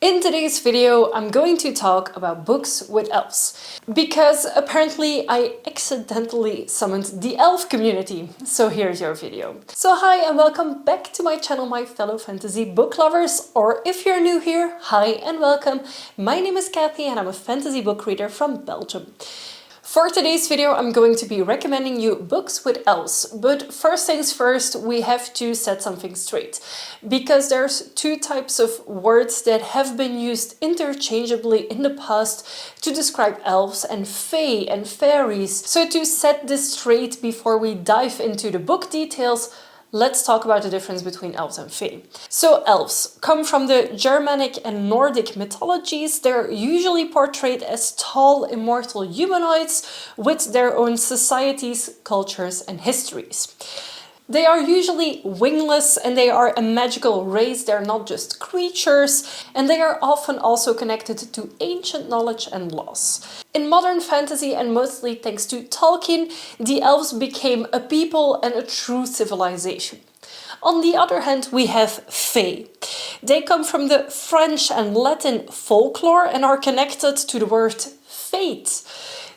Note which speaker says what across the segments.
Speaker 1: In today's video, I'm going to talk about books with elves, because apparently I accidentally summoned the elf community. So here's your video. So hi and welcome back to my channel, my fellow fantasy book lovers, or if you're new here, hi and welcome. My name is Kathy and I'm a fantasy book reader from Belgium. For today's video, I'm going to be recommending you books with elves, but first things first, we have to set something straight, because there's two types of words that have been used interchangeably in the past to describe elves and fae and fairies. So to set this straight before we dive into the book details, let's talk about the difference between elves and fae. So elves come from the Germanic and Nordic mythologies. They're usually portrayed as tall, immortal humanoids with their own societies, cultures, and histories. They are usually wingless and they are a magical race. They're not just creatures, and they are often also connected to ancient knowledge and laws. In modern fantasy, and mostly thanks to Tolkien, the elves became a people and a true civilization. On the other hand, we have fae. They come from the French and Latin folklore and are connected to the word fate.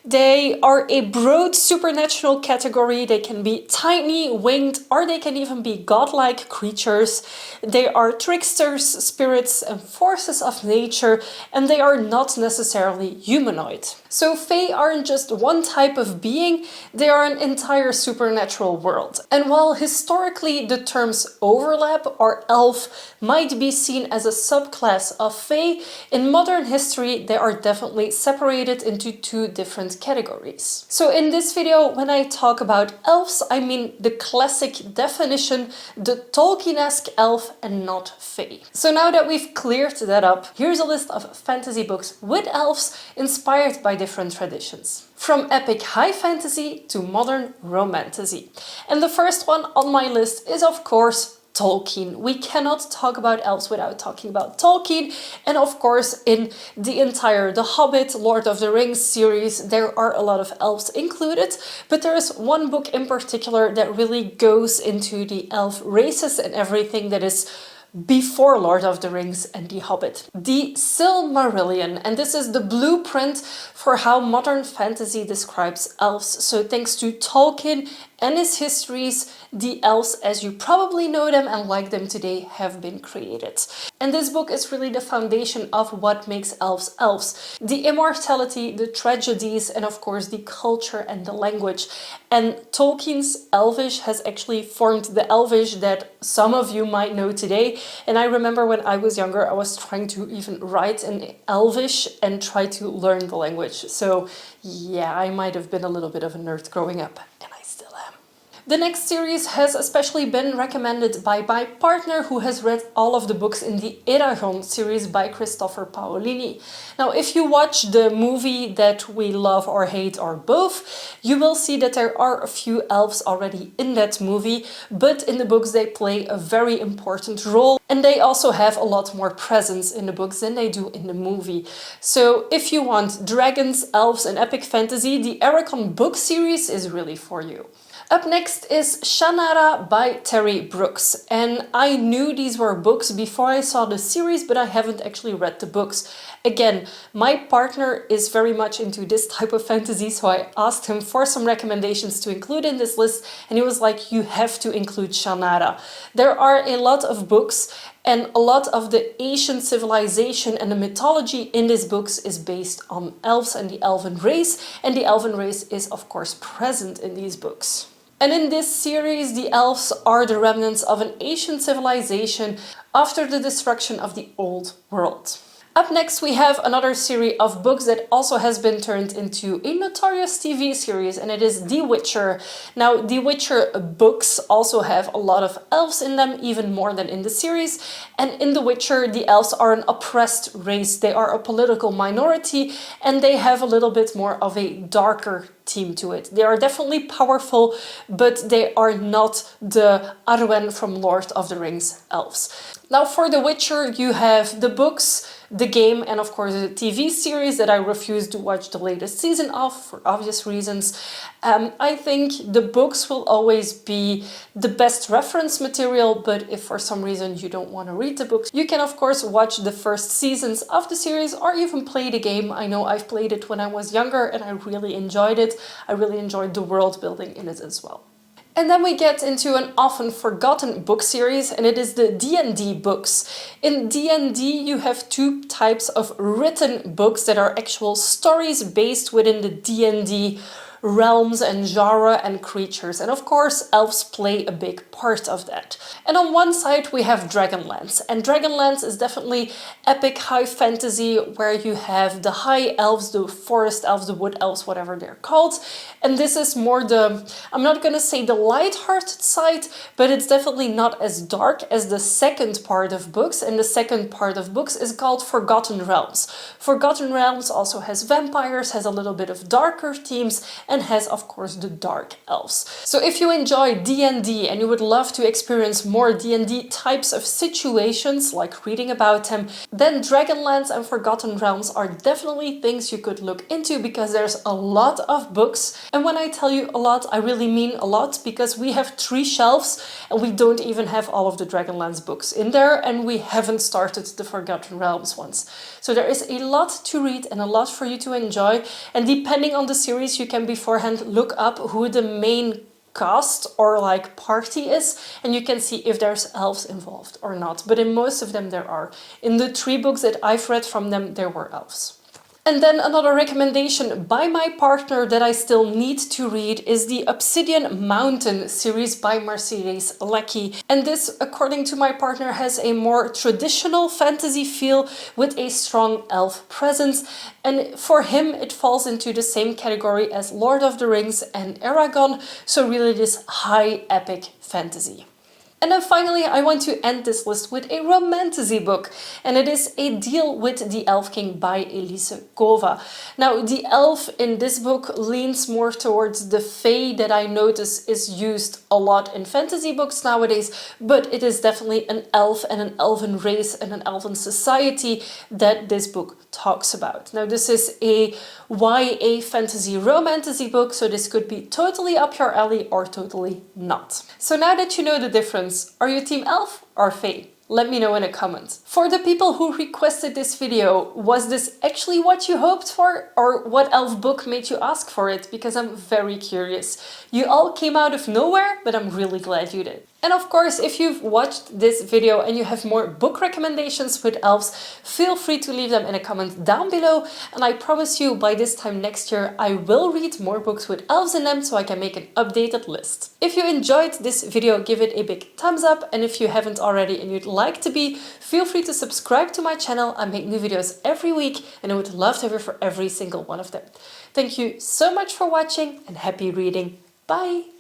Speaker 1: They are a broad supernatural category. They can be tiny, winged, or they can even be godlike creatures. They are tricksters, spirits, and forces of nature, and they are not necessarily humanoid. So fae aren't just one type of being, they are an entire supernatural world. And while historically the terms overlap or elf might be seen as a subclass of fae, in modern history they are definitely separated into two different categories. So in this video, when I talk about elves, I mean the classic definition, the Tolkien-esque elf, and not fae. So now that we've cleared that up, here's a list of fantasy books with elves inspired by different traditions. From epic high fantasy to modern romantasy. And the first one on my list is of course Tolkien. We cannot talk about elves without talking about Tolkien, and of course in the entire The Hobbit, Lord of the Rings series there are a lot of elves included, but there is one book in particular that really goes into the elf races and everything that is before Lord of the Rings and The Hobbit. The Silmarillion, and this is the blueprint for how modern fantasy describes elves. So thanks to Tolkien and his histories, the elves, as you probably know them and like them today, have been created. And this book is really the foundation of what makes elves elves. The immortality, the tragedies, and of course the culture and the language. And Tolkien's Elvish has actually formed the Elvish that some of you might know today. And I remember when I was younger, I was trying to even write in Elvish and try to learn the language. So yeah, I might have been a little bit of a nerd growing up, and I still am. The next series has especially been recommended by my partner, who has read all of the books in the Eragon series by Christopher Paolini. Now, if you watch the movie that we love or hate or both, you will see that there are a few elves already in that movie, but in the books they play a very important role, and they also have a lot more presence in the books than they do in the movie. So if you want dragons, elves, and epic fantasy, the Eragon book series is really for you. Up next is Shannara by Terry Brooks, and I knew these were books before I saw the series, but I haven't actually read the books. Again, my partner is very much into this type of fantasy, so I asked him for some recommendations to include in this list, and he was like, you have to include Shannara. There are a lot of books, and a lot of the Asian civilization and the mythology in these books is based on elves and the elven race, and the elven race is of course present in these books. And in this series, the elves are the remnants of an ancient civilization after the destruction of the old world. Up next, we have another series of books that also has been turned into a notorious TV series, and it is The Witcher. Now, The Witcher books also have a lot of elves in them, even more than in the series. And in The Witcher, the elves are an oppressed race. They are a political minority, and they have a little bit more of a darker theme to it. They are definitely powerful, but they are not the Arwen from Lord of the Rings elves. Now for The Witcher, you have the books, the game, and of course the TV series that I refuse to watch the latest season of for obvious reasons. I think the books will always be the best reference material, but if for some reason you don't want to read the books, you can of course watch the first seasons of the series or even play the game. I know I've played it when I was younger and I really enjoyed it. I really enjoyed the world building in it as well. And then we get into an often forgotten book series, and it is the D&D books. In D&D you have two types of written books that are actual stories based within the D&D realms and genre and creatures, and of course elves play a big part of that. And on one side we have Dragonlance, and Dragonlance is definitely epic high fantasy where you have the high elves, the forest elves, the wood elves, whatever they're called, and this is more the, I'm not gonna say the light-hearted side, but it's definitely not as dark as the second part of books, and the second part of books is called Forgotten Realms. Forgotten Realms also has vampires, has a little bit of darker themes, and has of course the dark elves. So if you enjoy D&D and you would love to experience more D&D types of situations, like reading about them, then Dragonlance and Forgotten Realms are definitely things you could look into, because there's a lot of books. And when I tell you a lot, I really mean a lot, because we have 3 shelves and we don't even have all of the Dragonlance books in there, and we haven't started the Forgotten Realms ones. So there is a lot to read and a lot for you to enjoy, and depending on the series you can beforehand look up who the main cast or like party is, and you can see if there's elves involved or not. But in most of them there are. In the 3 books that I've read from them, there were elves. And then another recommendation by my partner that I still need to read is the Obsidian Mountain series by Mercedes Lackey. And this, according to my partner, has a more traditional fantasy feel with a strong elf presence. And for him, it falls into the same category as Lord of the Rings and Eragon. So really this high epic fantasy. And then finally, I want to end this list with a romantasy book, and it is A Deal with the Elf King by Elise Kova. Now, the elf in this book leans more towards the fae that I notice is used a lot in fantasy books nowadays, but it is definitely an elf and an elven race and an elven society that this book talks about. Now, this is a YA fantasy romantasy book, so this could be totally up your alley or totally not. So now that you know the difference, are you team elf or fae? Let me know in a comment. For the people who requested this video, was this actually what you hoped for, or what elf book made you ask for it? Because I'm very curious. You all came out of nowhere, but I'm really glad you did. And of course, if you've watched this video and you have more book recommendations with elves, feel free to leave them in a comment down below. And I promise you, by this time next year, I will read more books with elves in them so I can make an updated list. If you enjoyed this video, give it a big thumbs up. And if you haven't already and you'd like to be, feel free to subscribe to my channel. I make new videos every week and I would love to hear for every single one of them. Thank you so much for watching and happy reading. Bye!